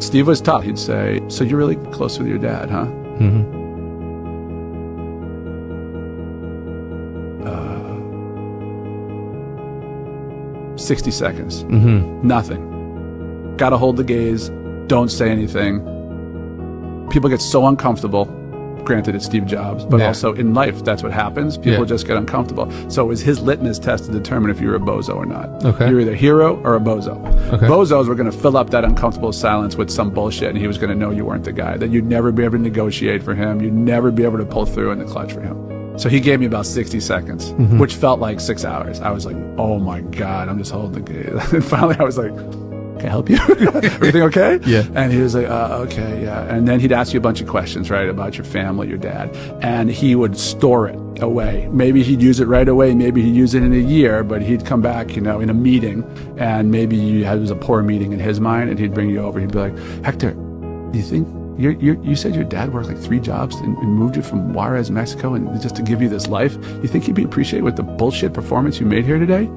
Steve was tough. He'd say, so you're really close with your dad, huh? Mm-hmm. 60 seconds. Mm-hmm. Nothing. Gotta hold the gaze. Don't say anything. People get so uncomfortable. Granted, it's Steve Jobs, but also in life, that's what happens. People just get uncomfortable. So it was his litmus test to determine if you were a bozo or not. Okay. You're either a hero or a bozo. Okay. Bozos were going to fill up that uncomfortable silence with some bullshit, and he was going to know you weren't the guy, that you'd never be able to negotiate for him. You'd never be able to pull through in the clutch for him. So he gave me about 60 seconds, which felt like 6 hours. I was like, oh my God, I'm just holding the gaze. And finally I was like, can I help you? Everything okay? Yeah. And he was like, okay, yeah. And then he'd ask you a bunch of questions, right, about your family, your dad. And he would store it away. Maybe he'd use it right away. Maybe he'd use it in a year, but he'd come back, in a meeting, and maybe it was a poor meeting in his mind, and he'd bring you over. He'd be like, Hector, do you think you said your dad worked like 3 jobs and moved you from Juarez, Mexico, and just to give you this life? You think he'd be appreciated with the bullshit performance you made here today?